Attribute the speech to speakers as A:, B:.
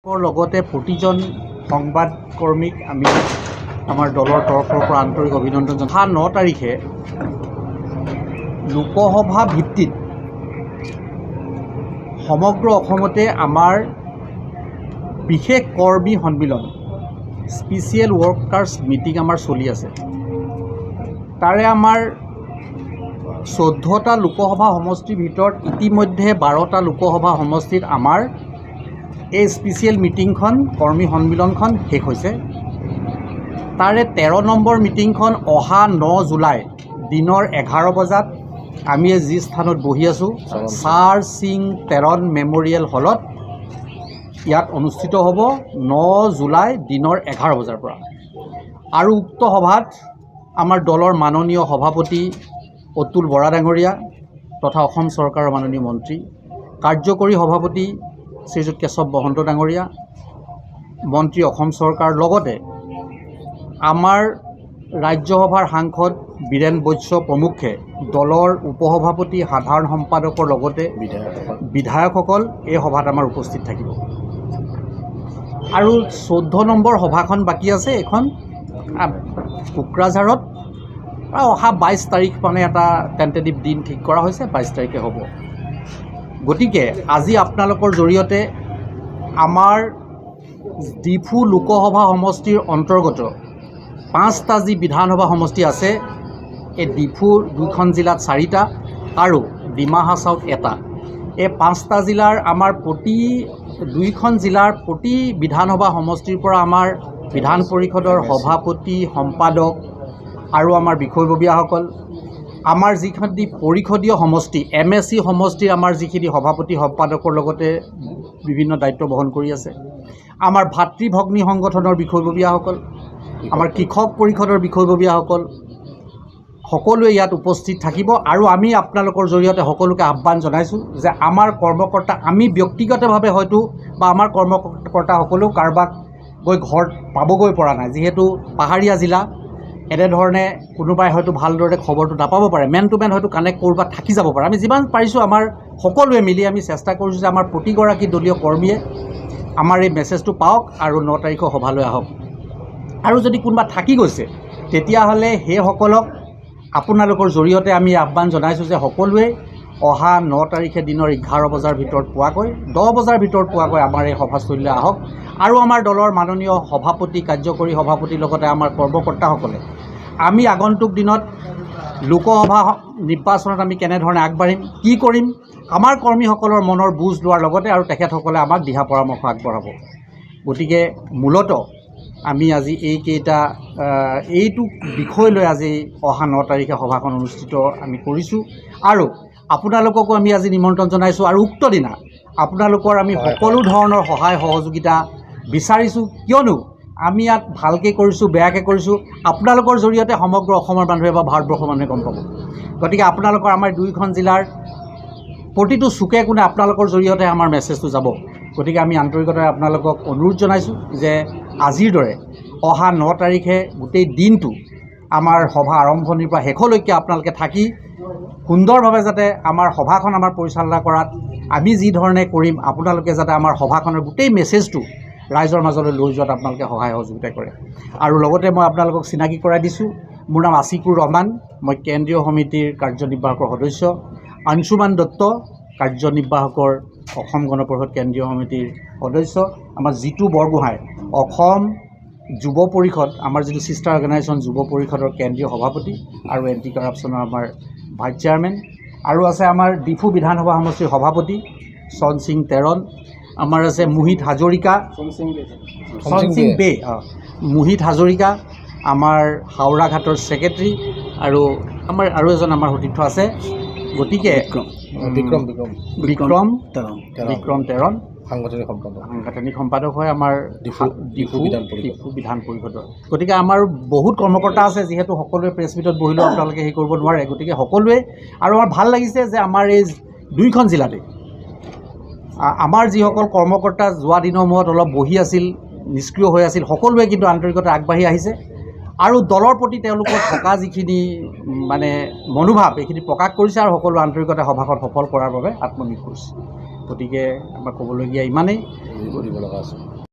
A: লগতে প্ৰতিজন সংবাদকৰ্মীক আমি আমাৰ দলৰ তৰফৰ পৰা আন্তৰিক অভিনন্দন জনাওঁ। 9 তাৰিখে লোকসভা ভিত্তিত সমগ্ৰ অসমতে আমাৰ বিশেষ কৰ্মী সন্মিলন স্পেচিয়েল ৱৰ্কাৰ্ছ মিটিং আমাৰ চলি আছে। তাৰে আমাৰ 14টা লোকসভা সমষ্টিৰ ভিতৰত ইতিমধ্যে 12টা লোকসভা সমষ্টিত আমাৰ এই স্পেচিয়েল মিটিংখন কৰ্মী সন্মিলনখন শেষ হৈছে। তাৰে 13 নম্বৰ মিটিংখন অহা 9 জুলাই দিনৰ 11 বজাত আমি যি স্থানত বহি আছোঁ চাৰ সিং তেৰণ মেমৰিয়েল হলত ইয়াত অনুষ্ঠিত হ'ব 9 জুলাই দিনৰ 11 বজাৰ পৰা। আৰু উক্ত সভাত আমাৰ দলৰ মাননীয় সভাপতি অতুল বৰা ডাঙৰীয়া তথা অসম চৰকাৰৰ মাননীয় মন্ত্ৰী, কাৰ্যকৰী সভাপতি শ্ৰীযুত কেশৱ মহন্ত ডাঙৰীয়া, মন্ত্ৰী অসম চৰকাৰ, লগতে আমাৰ ৰাজ্যসভাৰ সাংসদ বীৰেন বৈশ্য প্ৰমুখ্যে দলৰ উপসভাপতি সাধাৰণ সম্পাদকৰ লগতে বিধায়কসকল এই সভাত আমাৰ উপস্থিত থাকিব। আৰু 14 নম্বৰ সভাখন বাকী আছে, এখন কোকৰাঝাৰত অহা 22 তাৰিখ মানে এটা টেণ্টেটিভ দিন ঠিক কৰা হৈছে, 22 তাৰিখে হ'ব। গতিকে আজি আপোনালোকৰ জৰিয়তে আমাৰ ডিফু লোকসভা সমষ্টিৰ অন্তৰ্গত 5টা যি বিধানসভা সমষ্টি আছে, এই ডিফুৰ 2খন জিলাত 4টা আৰু ডিমা হাছাওত 1টা, এই 5টা জিলাৰ আমাৰ প্ৰতি 2খন জিলাৰ প্ৰতি বিধানসভা সমষ্টিৰ পৰা আমাৰ বিধান পৰিষদৰ সভাপতি, সম্পাদক আৰু আমাৰ বিষয়ববীয়াসকল, আমাৰ যিখিনি পৰিষদীয় সমষ্টি MSC সমষ্টিৰ আমাৰ যিখিনি সভাপতি সম্পাদকৰ লগতে বিভিন্ন দায়িত্ব বহন কৰি আছে, আমাৰ ভাতৃ ভগ্নী সংগঠনৰ বিষয়ববীয়াসকল, আমাৰ কৃষক পৰিষদৰ বিষয়ববীয়াসকল সকলোৱে ইয়াত উপস্থিত থাকিব। আৰু আমি আপোনালোকৰ জৰিয়তে সকলোকে আহ্বান জনাইছোঁ যে আমাৰ কৰ্মকৰ্তা, আমি ব্যক্তিগতভাৱে হয়তো বা আমাৰ কৰ্মকৰ্তাসকলেও কাৰোবাক গৈ ঘৰত পাবগৈ পৰা নাই, যিহেতু পাহাৰীয়া জিলা, এনেধৰণে কোনোবাই হয়তো ভালদৰে খবৰটো নাপাব পাৰে, মেন টু মেন হয়তো কানেক্ট ক'ৰবাত থাকি যাব পাৰে। আমি যিমান পাৰিছোঁ আমাৰ সকলোৱে মিলি আমি চেষ্টা কৰিছোঁ যে আমাৰ প্ৰতিগৰাকী দলীয় কৰ্মীয়ে আমাৰ এই মেছেজটো পাওক আৰু 9 তাৰিখৰ সভালৈ আহক। আৰু যদি কোনোবা থাকি গৈছে তেতিয়াহ'লে সেইসকলক আপোনালোকৰ জৰিয়তে আমি আহ্বান জনাইছোঁ যে সকলোৱে অহা 9 তাৰিখে দিনৰ 11 বজাৰ ভিতৰত পোৱাকৈ 10 বজাৰ ভিতৰত পোৱাকৈ আমাৰ এই সভাস্থলীলৈ আহক। আৰু আমাৰ দলৰ মাননীয় সভাপতি, কাৰ্যকৰী সভাপতিৰ লগতে আমাৰ কৰ্মকৰ্তাসকলে আমি আগন্তুক দিনত লোকসভা নিৰ্বাচনত আমি কেনেধৰণে আগবাঢ়িম, কি কৰিম, আমাৰ কৰ্মীসকলৰ মনৰ বুজ লোৱাৰ লগতে আৰু তেখেতসকলে আমাক দিহা পৰামৰ্শ আগবঢ়াব। গতিকে মূলতঃ আমি আজি এইটো বিষয় লৈ আজি অহা 9 তাৰিখে সভাখন অনুষ্ঠিত আমি কৰিছোঁ। আৰু আপোনালোককো আমি আজি নিমন্ত্ৰণ জনাইছোঁ আৰু উক্ত দিনা আপোনালোকৰ আমি সকলো ধৰণৰ সহায় সহযোগিতা বিচাৰিছোঁ, কিয়নো আমি ইয়াত ভালকৈ কৰিছোঁ, বেয়াকৈ কৰিছোঁ, আপোনালোকৰ জৰিয়তে সমগ্ৰ অসমৰ মানুহে বা ভাৰতবৰ্ষৰ মানুহে গম পাব। গতিকে আপোনালোকৰ আমাৰ 2খন জিলাৰ প্ৰতিটো চুকে কোণে আপোনালোকৰ জৰিয়তে আমাৰ মেছেজটো যাব। গতিকে আমি আন্তৰিকতাৰে আপোনালোকক অনুৰোধ জনাইছোঁ যে আজিৰ দৰে অহা 9 তাৰিখে গোটেই দিনটো আমাৰ সভা আৰম্ভণিৰ পৰা শেষলৈকে আপোনালোকে থাকি সুন্দৰভাৱে যাতে আমাৰ সভাখন আমাৰ পৰিচালনা কৰাত আমি যি ধৰণে কৰিম, আপোনালোকে যাতে আমাৰ সভাখনৰ গোটেই মেছেজটো ৰাইজৰ মাজলৈ লৈ যোৱাত আপোনালোকে সহায় সহযোগিতা কৰে। আৰু লগতে মই আপোনালোকক চিনাকি কৰাই দিছোঁ, মোৰ নাম আছিকুৰ ৰহমান, মই কেন্দ্ৰীয় সমিতিৰ কাৰ্যনিৰ্বাহকৰ সদস্য, অংশুমান দত্ত কাৰ্যনিৰ্বাহকৰ অসম গণ পৰিষদ কেন্দ্ৰীয় সমিতিৰ সদস্য, আমাৰ জিতু বৰগোহাঁই অসম যুৱ পৰিষদ, আমাৰ যিটো ছিষ্টাৰ অৰ্গেনাইজেশ্যন যুৱ পৰিষদৰ কেন্দ্ৰীয় সভাপতি আৰু এণ্টি কাৰাপশ্যনৰ আমাৰ ভাইচ চেয়াৰমেন, আৰু আছে আমাৰ ডিফু বিধানসভা সমষ্টিৰ সভাপতি চন সিং তেৰণ, আমাৰ আছে মোহিত হাজৰিকা, মোহিত হাজৰিকা, আমাৰ হাওৰা ঘাটৰ ছেক্ৰেটাৰী, আৰু আমাৰ আৰু এজন আমাৰ সতীৰ্থ আছে। গতিকে বিক্ৰম তেৰণ সাংগঠনিক সম্পাদক হয় আমাৰ ডিফু বিধান পৰিষদৰ। গতিকে আমাৰ বহুত কৰ্মকৰ্তা আছে, যিহেতু সকলোৱে প্ৰেছ মিটত বহিলেও আপোনালোকে হেৰি কৰিব নোৱাৰে। গতিকে সকলোৱে, আৰু আমাৰ ভাল লাগিছে যে আমাৰ এই 2খন জিলাতে আমাৰ যিসকল কৰ্মকৰ্তা যোৱা দিনৰ মূৰত অলপ বহি আছিল, নিষ্ক্ৰিয় হৈ আছিল, সকলোৱে কিন্তু আন্তৰিকতা আগবাঢ়ি আহিছে আৰু দলৰ প্ৰতি তেওঁলোকৰ থকা যিখিনি মানে মনোভাৱ এইখিনি প্ৰকাশ কৰিছে আৰু সকলো আন্তৰিকতা সভাখন সফল কৰাৰ বাবে আত্মনিয়োগ কৰিছে। গতিকে আমাৰ ক'বলগীয়া ইমানেই।
B: কৰিব লগা আছে।